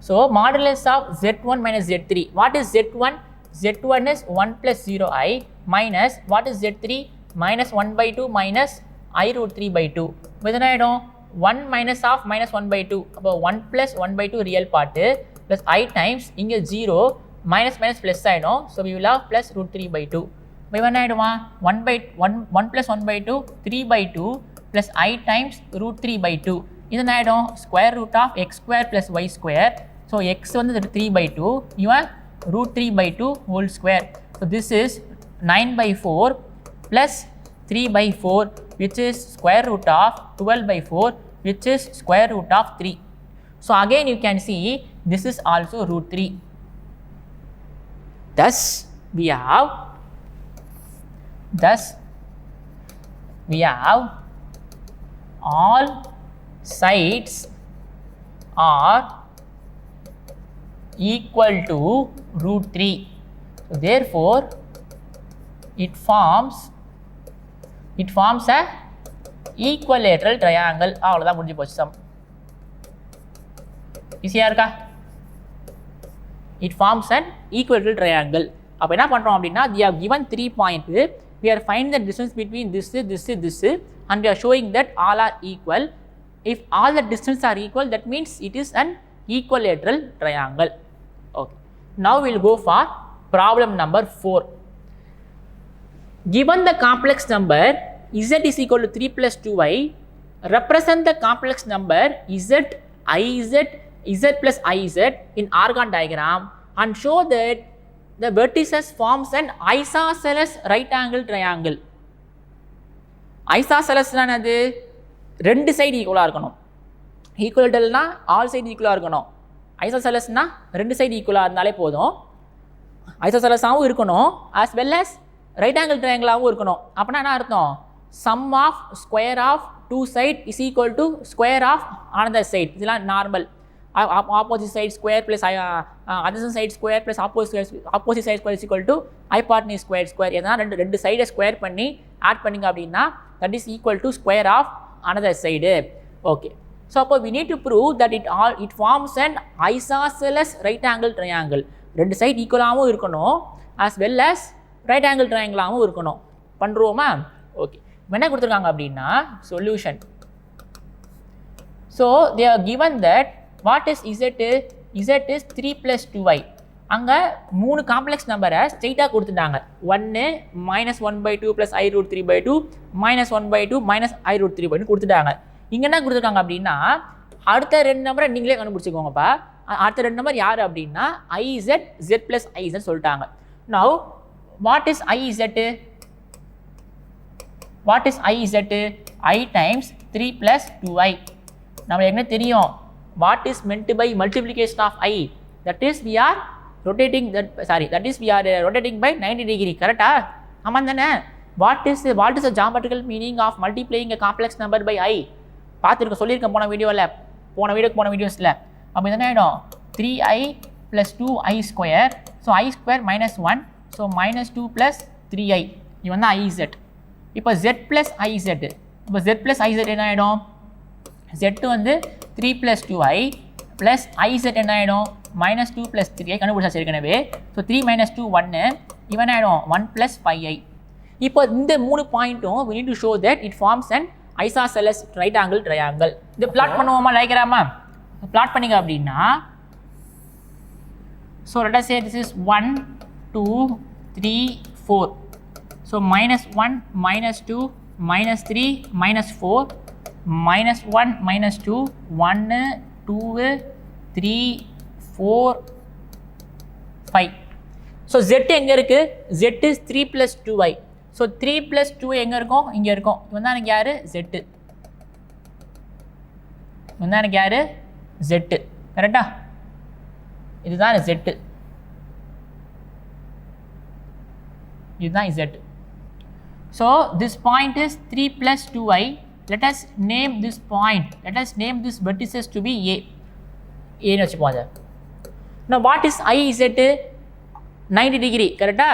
Speaker 1: So modulus of z1 minus z3. What is z1? z1 is 1 plus 0i minus what is z3? minus 1 by 2 minus I root 3 by 2. இப்போ என்ன ஆகிடும்? 1 minus of minus 1 by 2. அப்போ 1 plus 1 by 2 real part plus I times இங்கே 0 minus minus plus ஆகிடும். So we will have plus root 3 by 2. இப்போ என்ன ஆகிடுமா 1 plus 1 by 2 3 by 2 plus I times root 3 by 2. இது என்ன ஆகிடும் square root of x square plus y square. So x வந்து 3 by 2 இவன் root 3 by 2 whole square. So this is 9 by 4 plus 3 by 4 which is square root of 12 by 4 which is square root of 3. So again you can see this is also root 3. Thus we have all sides are equal to root 3. So therefore it forms a equilateral triangle. அவ்வளோதான் முடிஞ்சு போச்சு some. ஈஸியாக இருக்கா? It forms an equilateral triangle. அப்போ என்ன பண்ணுறோம் அப்படின்னா they have given 3 points. We are finding the distance between this and we are showing that all are equal. If all the distances are equal, that means it is an equilateral triangle. Okay. Now we will go for problem number 4. Given the complex number z is equal to 3 plus 2y, represent the complex number z plus iz in argon diagram and show that the vertices forms an isosceles right angle triangle. Isosceles என்னது ரெண்டு side ஈக்குவலாக இருக்கணும். ஈக்குவல்டல்னா all side ஈக்குவலாக இருக்கணும். ஐசோசெலஸ்னா ரெண்டு side ஈக்குவலாக இருந்தாலே போதும். ஐசோசெலஸாகவும் இருக்கணும் as well as right angle ட்ரையாங்கிளாகவும் இருக்கணும். அப்படின்னா என்ன அர்த்தம்? sum of square of two side is equal to square of another side. இதெல்லாம் normal. opposite side square plus other side square plus opposite side square is equal to hypotenuse square. எதனா ரெண்டு சைடை square பண்ணி add பண்ணிங்க அப்படின்னா that is equal to square of another side. Okay. So we need to prove that it forms an isosceles right angle triangle. ரெண்டு side ஈக்குவலாகவும் இருக்கணும் as well as right angle ட்ரையாங்கிளாகவும் இருக்கணும். பண்ணுறோமா? ஓகே. என்ன கொடுத்துருக்காங்க அப்படின்னா solution. So they are given that what is Z is 3 plus 2y. அங்கே 3 காம்ப்ளெக்ஸ் நம்பரை ஸ்ட்ரெயிட்டாக கொடுத்துட்டாங்க. 1 -1 by 2 plus I root 3 by 2 -1 by 2 minus I root 3 by 2 கொடுத்துட்டாங்க. இங்கே என்ன கொடுத்துருக்காங்க அப்படின்னா அடுத்த ரெண்டு நம்பரை நீங்களே கண்டுபிடிச்சிக்கோங்கப்பா. அடுத்த ரெண்டு நம்பர் யார் அப்படின்னா IZ Z plus IZ சொல்லிட்டாங்க. Now what is IZ? What is IZ? I times 3 plus 2i. நம்மளுக்கு என்ன தெரியும்? What is meant by multiplication of I? That is we are rotating by 90 degree. கரெக்டா? ஆமாம் தானே? What is the geometrical meaning of multiplying a complex number by I? பார்த்துருக்கோம், சொல்லியிருக்கேன் போன வீடியோஸில். அப்போ என்ன ஆகிடும்? 3i plus 2i square. So I square minus 1. So -2 plus 3i. இது வந்து IZ. இப்போ Z plus IZ. இப்போ Z plus IZ என்ன ஆகிடும்? Z வந்து 3 plus 2i plus IZ என்ன ஆகிடும்? -2 plus 3i கண்டுபிடிச்சா ஏற்கனவே. So 3 minus 2 1. இவன் ஆகிடும் 1 plus 5i. இப்போ இந்த 3 பாயிண்ட்டும் we need to show that it forms an isosceles right angle triangle. இது பிளாட் பண்ணுவோமா? லைக்ராமா பிளாட் பண்ணிங்க அப்படின்னா so let us say this is 1 2 3 4. So -1 -2 -3 -4 -1 -2 1 2 3 4 5. So Z எங்கே இருக்குது? Z is 3 plus 2i. So 3 plus 2 எங்கே இருக்கும்? இங்கே இருக்கும். இவன் தான் எனக்கு யார்? Z. இவன் தான் எனக்கு யார்? Z. கரெக்டா? இதுதான் Z. இதுதான் Z. So this point is 3 plus 2i. Let us name this point. Let us name this vertices to be A. ஏன்னு வச்சுப்போம் அதை. Now what is IZ? 90 degree. கரெக்டா?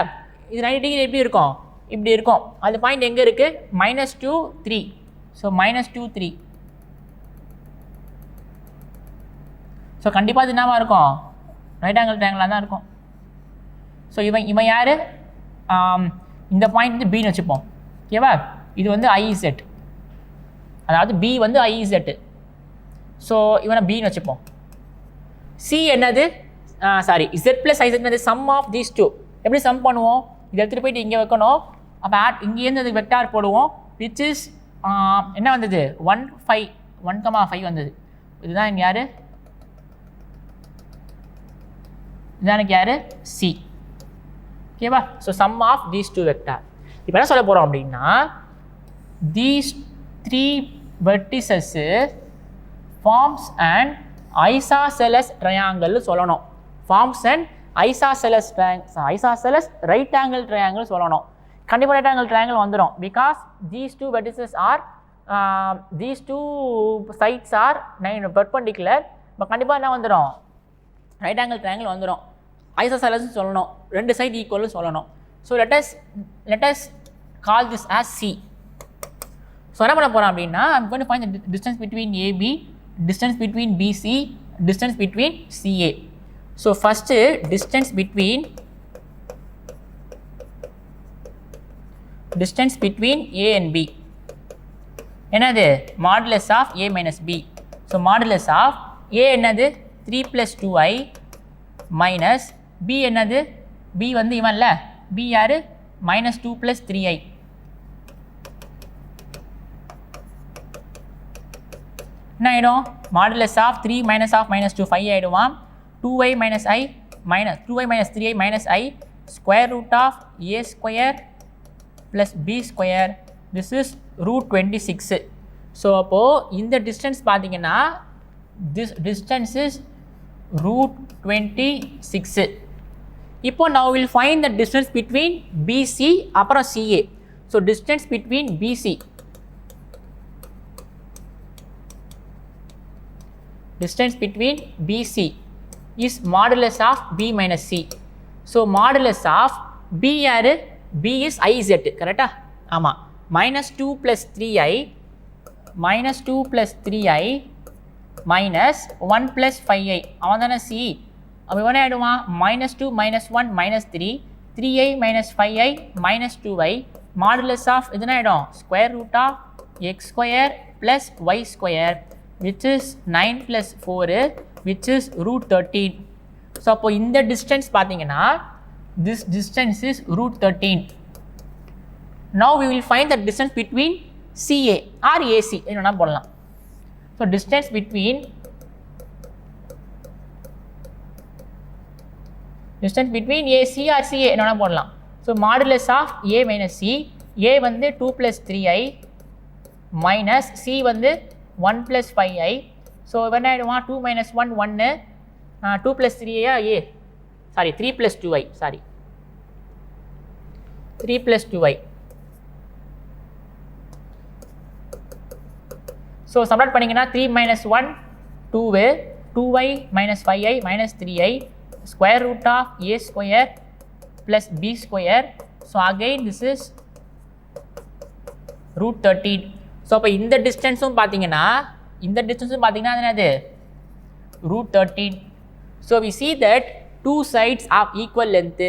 Speaker 1: இது 90 degree எப்படி இருக்கும்? இப்படி இருக்கும். அது பாயிண்ட் எங்கே இருக்குது? -2 3. ஸோ -2 3. ஸோ கண்டிப்பாக அது என்னவா இருக்கும்? ரைட் ஆங்கிள் ட்ரையாங்கிளாக தான் இருக்கும். ஸோ இவன் யார்? இந்த பாயிண்ட் வந்து பின்னு வச்சுப்போம். ஓகேவா? இது வந்து IZ. அதாவது B வந்து IZ. ஸோ இவனை பின்னு வச்சுப்போம். C என்னது? சாரி z plus iz வந்து sum of these two. எப்படி sum பண்ணுவோம்? இதை எடுத்துகிட்டு போயிட்டு இங்கே வைக்கணும். அப்போ இங்கேருந்து அது வெக்டார் போடுவோம், which is என்ன வந்தது 1,5 வந்தது. இதுதான் இங்கே யார்? இதுதான் எனக்கு யார்? சி. ஓகேவா? So sum of these two vector. இப்போ என்ன சொல்ல போகிறோம் அப்படின்னா, these three vertices forms and isosceles triangle சொல்லணும். Forms and isosceles right angle triangle சொல்லணும். கண்டிப்பாக ரைட் ஆங்கிள் ட்ரையாங்கிள் வந்துடும். Because these two vertices are these two sides are perpendicular. இப்போ கண்டிப்பாக என்ன வந்துடும்? ரைட் ஆங்கிள் ட்ரையாங்கிள் வந்துடும். ஐசோசெலஸ் சொல்லணும், ரெண்டு சைடு ஈக்குவல்னு சொல்லணும். So let us call this as C. ஸோ என்ன பண்ண போகிறோம் அப்படின்னா, I'm going to find the distance between AB, distance between BC, distance between CA. So first distance between A and B என்னது? Modulus of A minus B. So modulus of A என்னது? 3 + 2i minus B என்னது? B வந்து இவன்ல, B யார்? -2 + 3i. என்ன ஆகிடும்? Modulus of 3 -2 5 ஆகிடுவான். 2i - i minus 2i - 3i minus i square root of a square plus b square. This is √26. So அப்போது இந்த distance பார்த்தீங்கன்னா, this distance is √26. இப்போ now we will find the distance between BC அப்புறம் CA. So distance between BC is modulus of B minus C. So modulus of B யார்? B is IZ, கரெக்டா? ஆமாம். -2 + 3i minus 1 + 5i. அவன் தானே C. அப்போ என்ன ஆகிடுவான்? -2 - 1 -3 3i - 5i -2i modulus of இது என்ன ஆகிடும்? √x² + y² which is 9 + 4 which is √13. So அப்போ இந்த டிஸ்டன்ஸ் பார்த்தீங்கன்னா, this distance is √13. Now we will find the distance between CA or AC என்னன்னா போடலாம். So distance between AC or CA என்னன்னா போடலாம். So modulus of A minus C, A வந்து 2 + 3i minus C வந்து 1 + 5i. So என்ன ஆகிடுவான்? 2 - 1 1 2 + 3i A sorry 3 + 2i sorry 3 + 2i. So subtract பண்ணிங்கன்னா 3 - 1 2 2i - 5i - 3i square root of a square plus b square. So again this is √13. So அப்போ இந்த டிஸ்டன்ஸும் பார்த்தீங்கன்னா அது என்னது? √13. So we see that two sides of equal length,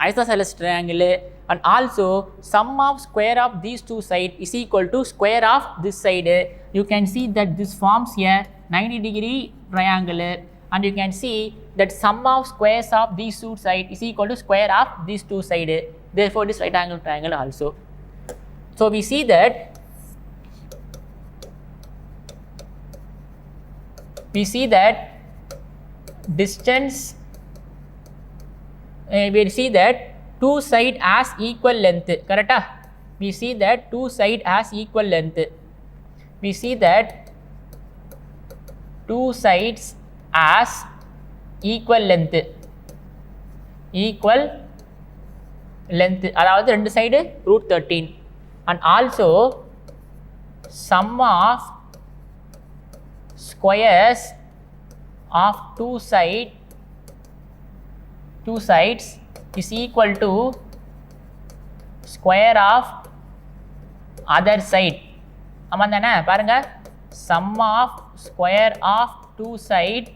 Speaker 1: isosceles triangle, and also sum of square of these two sides is equal to square of this side. You can see that this forms a 90-degree triangle, and you can see that sum of squares of these two sides is equal to square of these two sides. Therefore this right angle triangle also. So we see that distance we see that two side as equal length, correct? We see that two side as equal length. We see that two sides as equal length. அதாவது ரெண்டு side √13. and also sum of squares of two sides is equal to square of other side. ஆமாம் தானே? பாருங்க, sum of square of two side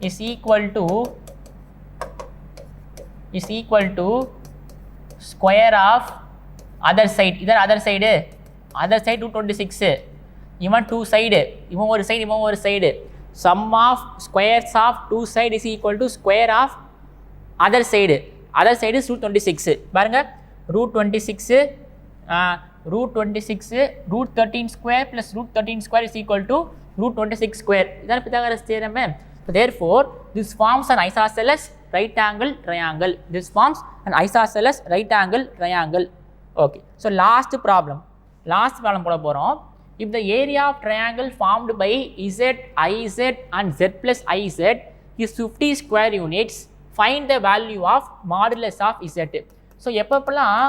Speaker 1: is equal to square of other side. இதர் other side √26. இவன் 2 side, இவன் ஒரு side, இவன் ஒரு side. sum of squares of two side is equal to square of other side is root 26 பாருங்க root 26 root 26 root 13 square plus root 13 square is equal to root 26 square இதான் Pythagoras theorem. So therefore this forms an isosceles right angle triangle. This forms an isosceles right angle triangle. Okay, so last problem போட போறோம். If the area of triangle formed by z, iz and z plus iz is 50 square units, find the value of modulus of z. So எப்பப்பெல்லாம்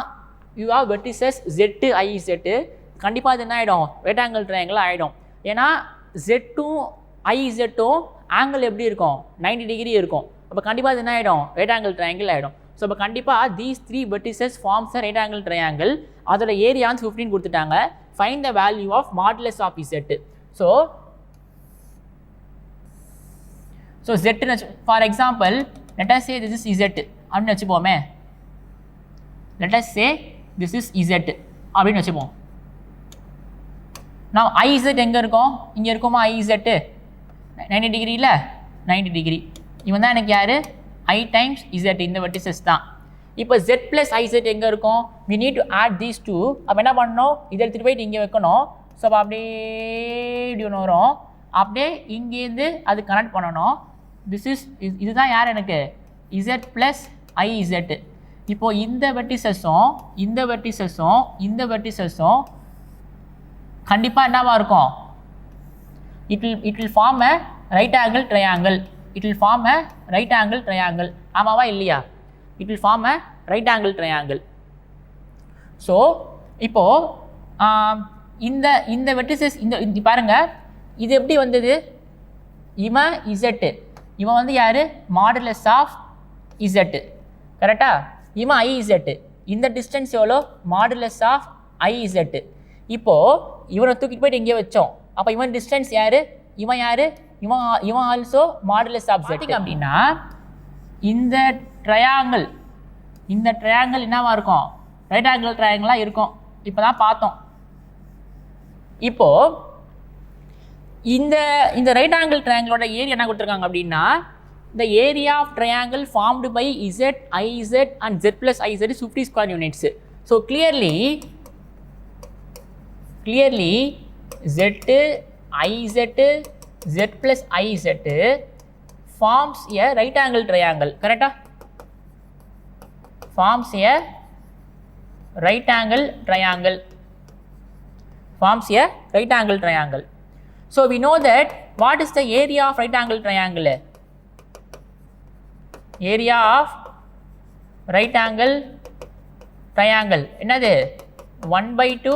Speaker 1: you have vertices z, iz கண்டிப்பாக அது என்ன ஆகிடும் rectangle triangle ஆகிடும். ஏன்னா z-ம் iz-ம் angle எப்படி இருக்கும் 90 degree இருக்கும். அப்போ கண்டிப்பாக அது என்ன ஆகிடும் rectangle triangle ஆகிடும். ஸோ இப்போ கண்டிப்பாக these three vertices forms a right angle triangle. அதோட ஏரியா வந்து 15 கொடுத்துட்டாங்க. Find the value of modulus of z. So z, for example, let us say this is z அப்படின்னு வச்சுப்போமே. Let us say this is z அப்படின்னு வச்சுப்போம். Now iz எங்கே இருக்கும்? இங்கே இருக்குமா iz 90 டிகிரியில் 90 டிகிரி. இவன் தான் எனக்கு யார் I times z இந்த vertices தான். இப்போ z plus iz எங்கே இருக்கும்? we need to add these two. அப்போ என்ன பண்ணணும்? இதை எடுத்துகிட்டு போயிட்டு இங்கே வைக்கணும். ஸோ அப்போ அப்படியே இப்படி ஒன்று வரும். அப்படியே இங்கேருந்து அது கனெக்ட் பண்ணணும். இதுதான் யார் எனக்கு z plus iz. இப்போது இந்த வெர்டிசஸும் இந்த வெர்டிசஸும் இந்த வெர்டிசஸும் கண்டிப்பாக என்னவாக இருக்கும்? it will form a right angle triangle. It will form a right angle triangle. ஆமாவா இல்லையா? It will form a right angle triangle. So இப்போது இந்த வெர்டிசஸ் இந்த பாருங்க இது எப்படி வந்தது? இவன் z, இவன் வந்து யார் மாடுலஸ் ஆஃப் z கரெக்டா? இவன் iz, இந்த டிஸ்டன்ஸ் எவ்வளோ மாடுலஸ் ஆஃப் iz. இப்போது இவனை தூக்கிட்டு போயிட்டு இங்கே வச்சோம். அப்போ இவன் டிஸ்டன்ஸ் யார்? இவன் யார்? இவன் ஆல்சோ மாடுலஸ் ஆஃப் z. அப்படின்னா இந்த ட்ரையாங்கிள் என்னவா இருக்கும்? ரைட் ஆங்கிள் ட்ரையாங்கிளாக இருக்கும். இப்போ தான் பார்த்தோம். இப்போது இந்த ரைட் ஆங்கிள் ட்ரையாங்கிளோட ஏரியா என்ன கொடுத்துருக்காங்க அப்படின்னா the area of triangle formed by z, iz and z plus iz is 50 square units. So clearly z, iz, z plus iz forms a right angle triangle. Correct? Forms a right angle triangle. Forms a right angle triangle. So we know that what is the area of right angle triangle? Area of right angle triangle என்னது? 1/2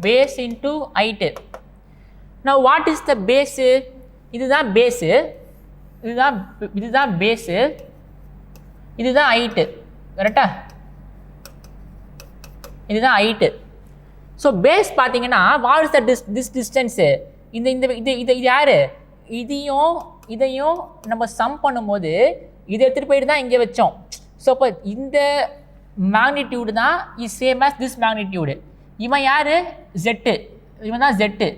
Speaker 1: base into height. Now what is the base? இதுதான் base, இதுதான் base, இதுதான் height. கரெக்டா? இதுதான் height. So base பார்த்தீங்கன்னா what is the this distance? இது யார்? இதையும் நம்ம சம் பண்ணும்போது இதை எடுத்துகிட்டு போயிட்டு தான் இங்கே வச்சோம். ஸோ இப்போ இந்த மேக்னிடியூடு தான் is same as this magnitude. இவன் யார்? ஜெட்டு. இவன் தான் ஜெட்டு.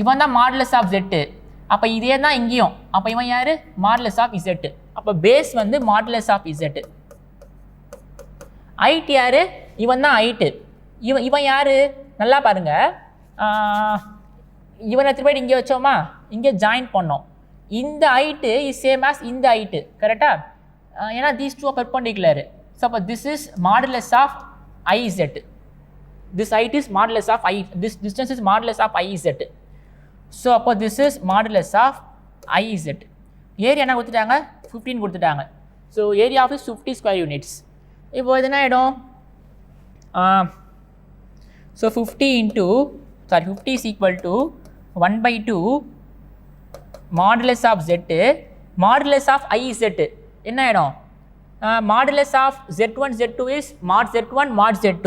Speaker 1: இவன் தான் மாடுலஸ் ஆஃப் ஜெட்டு. அப்போ இதே தான் இங்கேயும். அப்போ இவன் யார்? Modulus of i Z. அப்போ பேஸ் வந்து மாடுலஸ் ஆஃப் இசெட்டு. ஹைட் யார்? இவன் தான் ஹைட்டு. இவன் யார்? நல்லா பாருங்கள். இவனை எடுத்துகிட்டு போயிட்டு இங்கே வச்சோமா? இங்கே ஜாயின் பண்ணோம். இந்த ஹைட்டு இஸ் சேம் ஆஸ் இந்த ஹைட்டு. கரெக்டாக? ஏன்னா these two are perpendicular. So அப்போ this is modulus of iz. This height is modulus of I. This distance is modulus of iz. So அப்போ this is modulus of iz. Area என்ன கொடுத்துட்டாங்க? 15 கொடுத்துட்டாங்க. So area of is 50 square units. இப்போ இது என்ன ஆகிடும்? So 50 is equal to 1/2 modulus of z modulus of iz. என்ன ஆகிடும்? modulus of z1 z2 is mod z1 mod z2.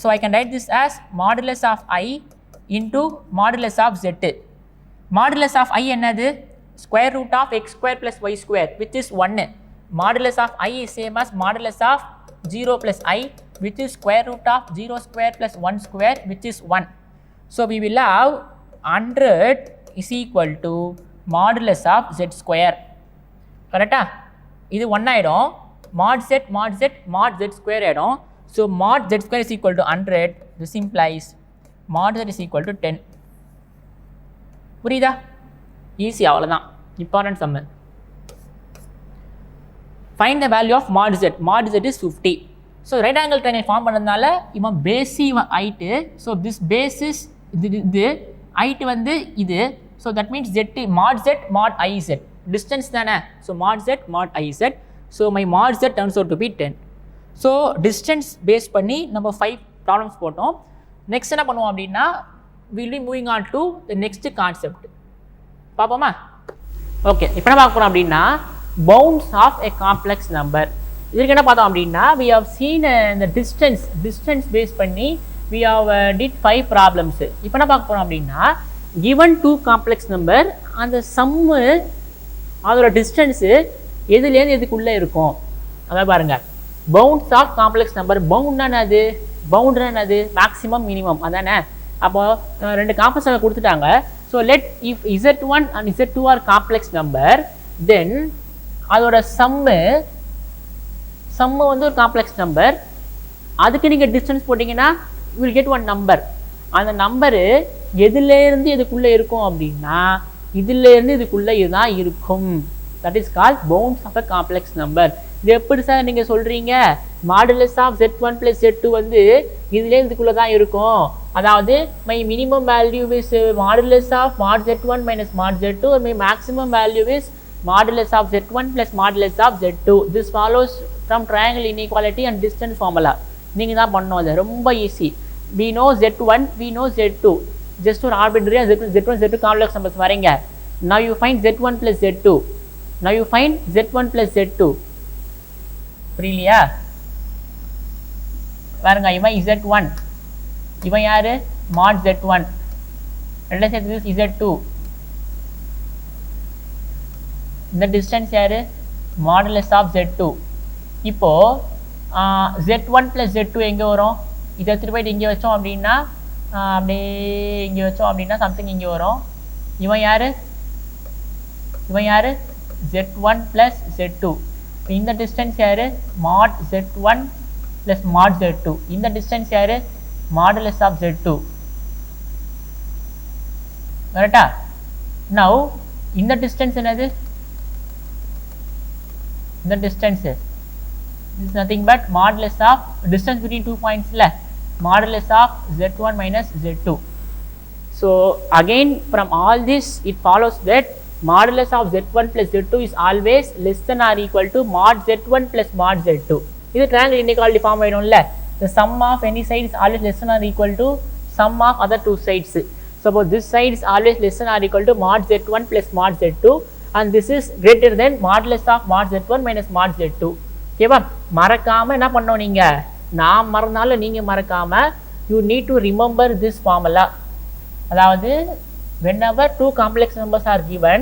Speaker 1: So I can write this as modulus of I into modulus of z. Modulus of I என்னது? square root of x square plus y square which is 1. Modulus of I is same as modulus of 0 plus I which is square root of 0 square plus 1 square which is 1. So we will have 100 is equal to modulus of z square. கரெக்டா? இது 1 ஆகிடும். mod z mod z mod z square ஆகிடும். So mod z square is equal to 100. This implies mod z is equal to 10. புரியுதா? Easy, அவ்வளோதான். Important sum. Find the value of mod z. mod z is 50. So right angle triangle form பண்ணதுனால இவன் base இவன் height. So this basis இது height வந்து இது. So that means z mod z mod iz distance தானே. So mod z mod iz. So my mod z turns out to be 10. So distance base பண்ணி நம்ம 5 problems போட்டோம். Next என்ன பண்ணுவோம் அப்படின்னா will be moving on to the next concept. பார்ப்போமா? Okay, இப்போ என்ன பார்க்க போகிறோம் அப்படின்னா bounds of a complex number. இதுக்கு என்ன பார்த்தோம் அப்படின்னா we have seen இந்த distance பேஸ் பண்ணி we have did 5 ப்ராப்ளம்ஸு. இப்போ என்ன பார்க்க போகிறோம் அப்படின்னா given 2 காம்ப்ளெக்ஸ் நம்பர், அந்த சம்மு அதோட டிஸ்டன்ஸு எதுலேருந்து எதுக்குள்ளே இருக்கும். அதாவது பாருங்கள், பவுண்ட்ஸ் ஆஃப் காம்ப்ளெக்ஸ் நம்பர். பவுண்ட்னா என்னது? பவுண்ட்னா என்னது? மேக்ஸிமம் மினிமம் அதானே. அப்போது 2 காம்ப்ளெக்ஸ் நம்பர் கொடுத்துட்டாங்க. So let if z1 and z2 are complex number, then அதோட சம்மு வந்து ஒரு காம்ப்ளெக்ஸ் நம்பர். அதுக்கு நீங்கள் டிஸ்டன்ஸ் போட்டிங்கன்னா you will get one number. அந்த நம்பரு எதுலேருந்து இதுக்குள்ளே இருக்கும் அப்படின்னா இதுலேருந்து இதுக்குள்ளே இதுதான் இருக்கும். That is called bounds of a complex number. இது எப்படி சார் நீங்கள் சொல்கிறீங்க? மாடுலஸ் ஆஃப் z1 + z2 வந்து இதுலேருந்து இதுக்குள்ளே தான் இருக்கும். அதாவது my minimum value is modulus of mod z1 minus mod z2, or my maximum value is modulus of z1 plus modulus of z2. This follows from triangle inequality and distance formula. நீங்கள் தான் பண்ணணும். அது ரொம்ப easy. we know z1, we know z2. just ஒரு arbitrary z1 z2 complex numbers வரீங்க. now you find z1 plus z2. now you find z1 plus z2. புரியலையா? பாருங்க, இவன் z1, இவன் யாரு? mod z1. ரெண்டு சேர்த்து z2. இந்த டிஸ்டன்ஸ் யாரு? Modulus of z2. இப்போது z1 + z2 எங்கே வரும்? இதை எடுத்துகிட்டு போயிட்டு இங்கே வச்சோம் அப்படின்னா அப்படியே இங்கே வச்சோம் அப்படின்னா சம்திங் இங்கே வரும். இவன் யார்? z1 + z2. இந்த டிஸ்டன்ஸ் யார்? mod z1 + mod z2. இந்த டிஸ்டன்ஸ் யார்? Modulus of z2. கரெக்டா? நவ் இந்த டிஸ்டன்ஸ் என்னது? இந்த distance is nothing but modulus of distance between 2 points modulus of z1 minus z2. So again from all this it follows that modulus of z1 plus z2 is always less than or equal to mod z1 plus mod z2. This triangle inequality form ஆயிடும்ல. The sum of any side is always less than or equal to sum of other two sides. Suppose this side is always less than or equal to mod z1 plus mod z2, and this is greater than modulus of mod z1 minus mod z2. ஓகேவா? மறக்காம என்ன பண்ணோம், நீங்க நான் மறந்தாலும் நீங்க மறக்காம you need to remember this formula. அதாவது whenever two complex numbers are given,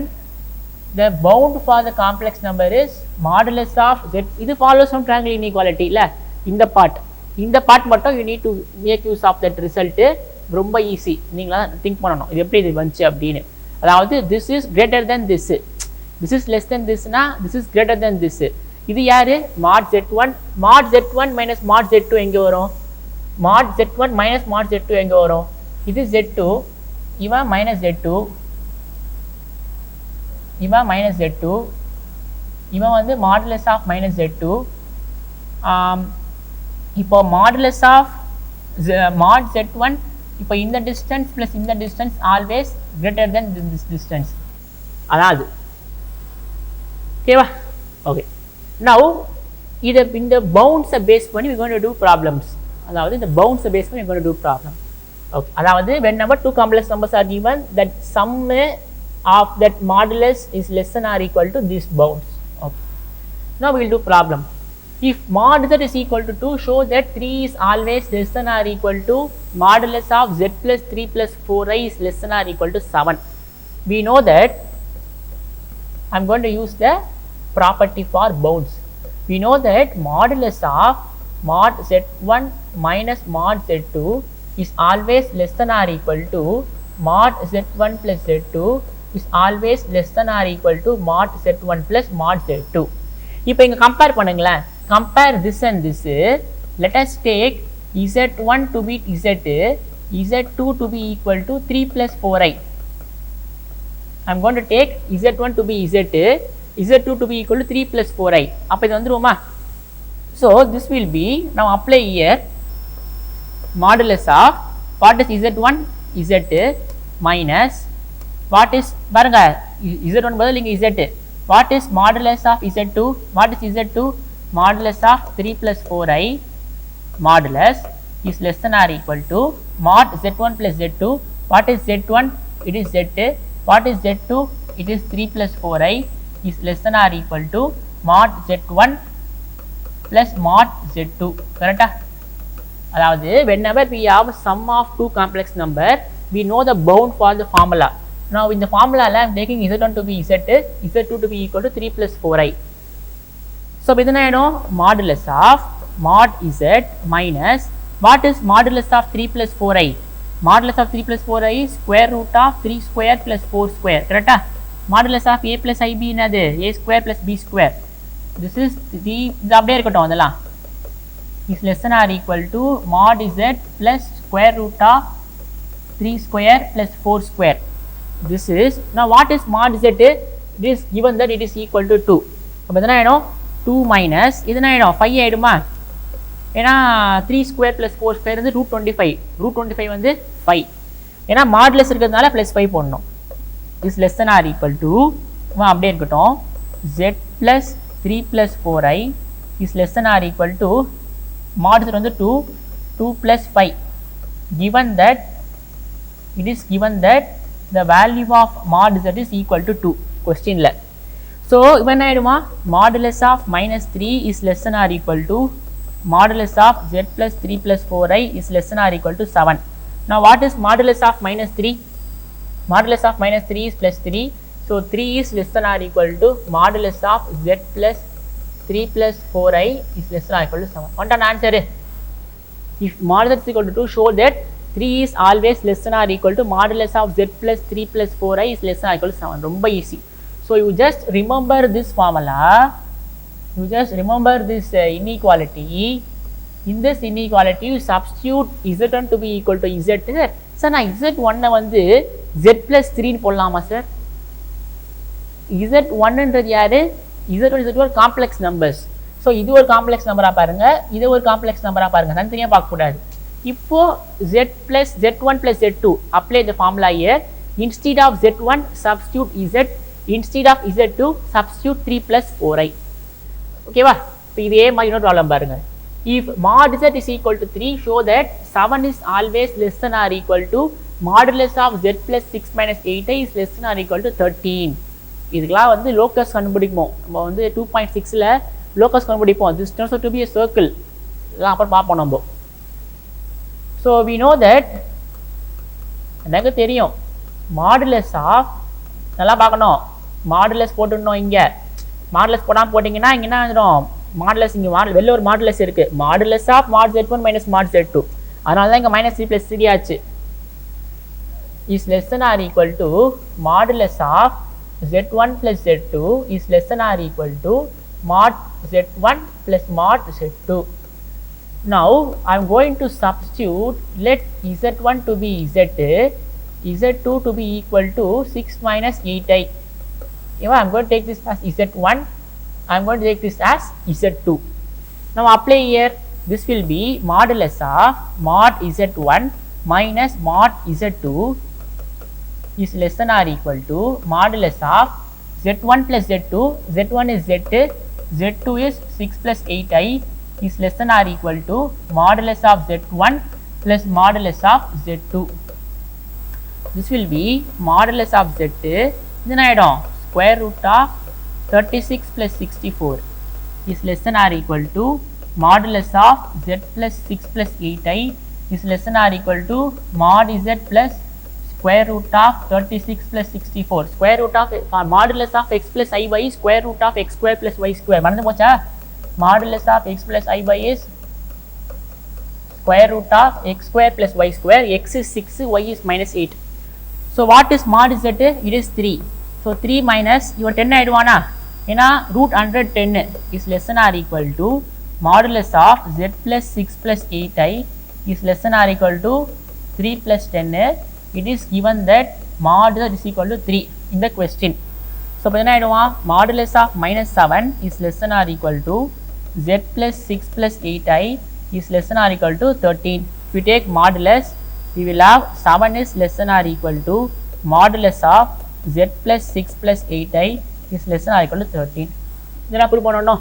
Speaker 1: the bound for the complex number is modulus of z. இது follows from triangle inequality இல்ல. இந்த பார்ட் மட்டும் you need to make use of that result. ரொம்ப easy, நீங்களா think பண்ணணும் இது எப்படி இது வந்துச்சு அப்படின்னு. அதாவது this is greater than this, this is less than this னா this is greater than this. இது யாரு? mod z1 minus mod z2 எங்க வரும்? mod z1 minus mod z2 எங்க வரும்? இது z2, இவன் minus z2, இவன் minus z2, இவன் வந்து modulus of minus z2. இப்போ modulus of mod z1, இப்போ இந்த distance plus இந்த distance always greater than this distance. அதாவது ஓகேவா? ஓகே. Now இந்த bounds-ஐ பேஸ் பண்ணி we're going to do problems. அதாவது இந்த bounds-ஐ பேஸ் பண்ணி we're going to do problem. Okay. அதாவது whenever two complex numbers are given, that sum of that modulus is less than or equal to these bounds. Okay. Now we will do problem. If mod z is equal to 2, show that 3 is always less than or equal to modulus of z plus 3 plus 4i is less than or equal to 7. We know that I am going to use the property for bounds. We know that modulus of mod z1 minus mod z2 is always less than or equal to mod z1 plus z2 is always less than or equal to mod z1 plus mod z2. இப்போ இங்க compare பண்ணுங்களேன், compare this and this. Let us take z1 to be z, z2 to be equal to 3 plus 4i. I am going to take z1 to be z, z2 to be equal to 3 plus 4i. அப்போ இது வந்துருமா? So this will be, now apply here modulus of what is z1 z minus what is பாருங்க z1 பதில் இங்க z, what is modulus of z2, what is z2, modulus of 3 plus 4i modulus is less than or equal to mod z1 plus z2, what is z1, it is z, what is z2, it is 3 plus 4i is less than or equal to mod z1 plus mod z2. correct? அதாவது whenever we have sum of two complex number, we know the bound for the formula. Now in the formula I am taking z1 to be z, z2 to be equal to 3 plus 4i. So இது என்ன ஆயிடும்? modulus of mod z minus what is modulus of 3 plus 4i? Modulus of 3 plus 4i is square root of 3 square plus 4 square. correct? Modulus of a plus ib என்னது? a square plus b square. This is the இது அப்படியே இருக்கட்டும் அதெல்லாம். is less than or equal to mod z plus square root of 3 square plus 4 square. This is, now what is mod z? It is given that it is equal to 2. அப்போ என்ன ஆயிடும்? 2 minus இது என்ன ஆயிடும்? 5 ஆயிடுமா? ஏன்னா 3 square plus 4 square வந்து root 25, root 25 வந்து 5. ஏன்னா மாடுலஸ் இருக்கிறதுனால plus 5 போடணும். is less than or equal to அப்படியே இருக்கட்டும் z plus 3 plus 4i is less than or equal to mod z வந்து 2 plus 5, given that it is given that the value of mod z is equal to 2 question la. So இப்போ என்ன ஆயிடுமா? modulus of minus 3 is less than or equal to modulus of z plus 3 plus 4i is less than or equal to 7. Now what is modulus of minus 3? Modulus of minus 3 is plus 3. So 3 is less than or equal to modulus of z plus 3 plus 4i is less than or equal to 7. What an answer? If modulus is equal to 2, show that 3 is always less than or equal to modulus of z plus 3 plus 4i is less than or equal to 7. ரொம்ப easy. So you just remember this formula, you just remember this inequality. In this inequality you substitute z1 to be equal to z. Sir நான் z1 வந்து z plus 3 ன்னு போடலாமா sir? z1 ன்றது யாரு? z1 z2 complex numbers. So இது ஒரு complex நம்பரா பாருங்க, இது ஒரு காம்ப்ளெக்ஸ் நம்பரா பாருங்க, தனித்தனியாக பார்க்கக்கூடாது. இப்போ z plus z1 plus z2 apply the formula here. Instead of z1 substitute z, instead of z2 substitute 3 plus 4i. ஓகேவா? இப்போ இதே மாதிரி இன்னொரு ப்ராப்ளம் பாருங்க. If mod z is equal to 3, show that 7 is always less than or equal to modulus of z plus 6 minus 8i is less than or equal to 13. இதுக்கெல்லாம் வந்து locus கண்டுபிடிப்போம். நம்ம வந்து 2.6ல லோக்கஸ் கண்டுபிடிப்போம். This turns out to be a circle. இதெல்லாம் அப்புறம் பார்ப்போம் நம்ம. So we know that எனக்கு தெரியும் modulus of, நல்லா பார்க்கணும், modulus போட்டுடணும். இங்கே modulus போடாமல் போட்டிங்கன்னா இங்கே என்ன வந்துடும்? modulus இங்கே வெளில ஒரு modulus இருக்குது, modulus of mod z1 minus mod z2. அதனால தான் இங்கே minus 3 plus 3 ஆச்சு. is less than or equal to modulus of z1 plus z2 is less than or equal to mod z1 plus mod z2. Now I am going to substitute, let z1 to be z, z2 to be equal to 6 minus 8i. I am going to take this as z1, I am going to take this as z2. Now apply here, this will be modulus of mod z1 minus mod z2 is less than or equal to modulus of z1 plus z2, z1 is z, z2 is 6 plus 8i is less than or equal to modulus of z1 plus modulus of z2. This will be modulus of z, then ஆயிடும் square root of 36 plus 64 is less than or equal to modulus of z plus 6 plus 8i is less than or equal to mod z plus square root of 36 plus 64. Square root of modulus of x plus i by square root of x square plus y square. மறந்து போச்சா? Modulus of x plus i by is square root of x square plus y square. X is 6, y is minus 8. So what is mod z? It is 3. So 3 minus your 10 ஆயிடுவானா ஏன்னா root under 10 is less than or equal to modulus of z plus 6 plus 8i is less than or equal to 3 plus 10. It is given that mod z is equal to 3 in the question. So என்ன ஆயிடுவான் modulus of minus 7 is less than or equal to z plus 6 plus 8i is less than or equal to 13. If we take modulus, we will have 7 is less than or equal to modulus of z plus 6 plus 8i is less than or equal to 13. Then I prove no.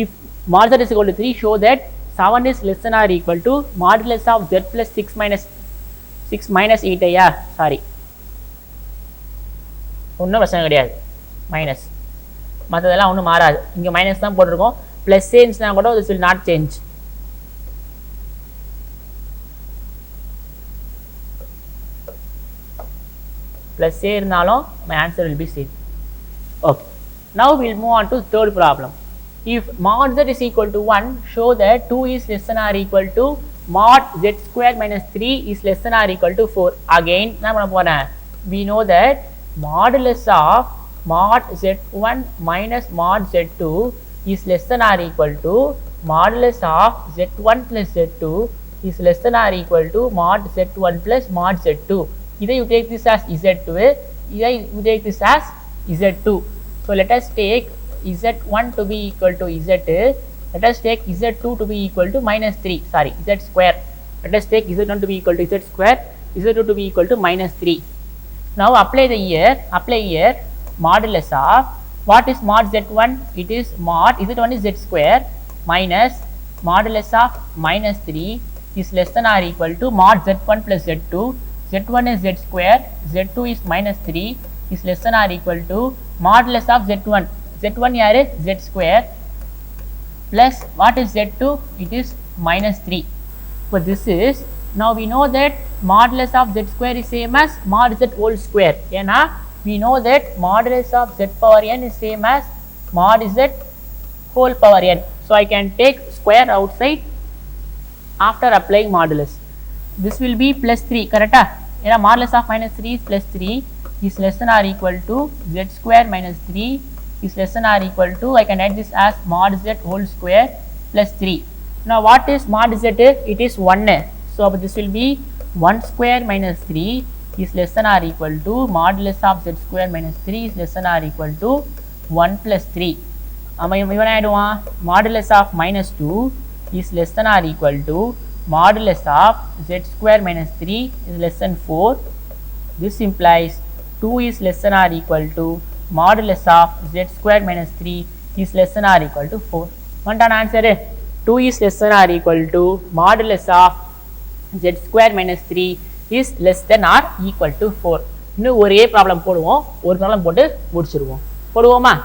Speaker 1: If mod z is equal to 3, show that 7 is less than or equal to modulus of z plus 6 minus 8i. Yeah, sorry. ஒன்றும் பிரச்சனை கிடையாது minus மற்றதெல்லாம் ஒன்றும் மாறாது இங்கே minus தான் போட்டிருக்கோம் plus சேஞ்ச்னா கூட this will not change plus a இருந்தாலும் my answer will be C. Okay. Now we'll move on to third problem. If mod z is equal to 1, show that 2 is less than or equal to mod z square minus 3 is less than or equal to 4. Again, we know that modulus of mod z1 minus mod z2 is less than or equal to modulus of z1 plus z2 is less than or equal to mod z1 plus mod z2. Either you take this as z2, either you take this as z2. So let us take z1 to be equal to z. Let us take z2 to be equal to minus 3. Sorry, z square. Let us take z1 to be equal to z square, z2 to be equal to minus 3. Now apply here modulus of what is mod z1? It is mod z1 is z square minus modulus of minus 3 is less than or equal to mod z1 plus z2. z1 is z square, z2 is minus 3 is less than or equal to modulus of z1. z1 here is z square plus what is z2? It is minus 3. So this is, now we know that modulus of z square is same as mod z whole square. Yeah, we know that modulus of z power n is same as mod z whole power n. So I can take square outside after applying modulus. This will be plus 3, correct? Yeah, modulus of minus 3 is plus 3 is less than or equal to z square minus 3 is less than or equal to, I can write this as mod z whole square plus 3. Now what is mod z? It is 1. So this will be 1 square minus 3 is less than or equal to modulus of z square minus 3 is less than or equal to 1 plus 3. Modulus of minus 2 is less than or equal to modulus of z square minus 3 is less than 4. This implies 2 is less than or equal to modulus of z square minus 3 is less than or equal to 4. One time answer 2 is less than or equal to modulus of z square minus 3 is less than or equal to 4. இன்னும் ஒரே problem போடுவோம், ஒரு problem போட்டு முடிச்சிருவோம். போடுவோமா?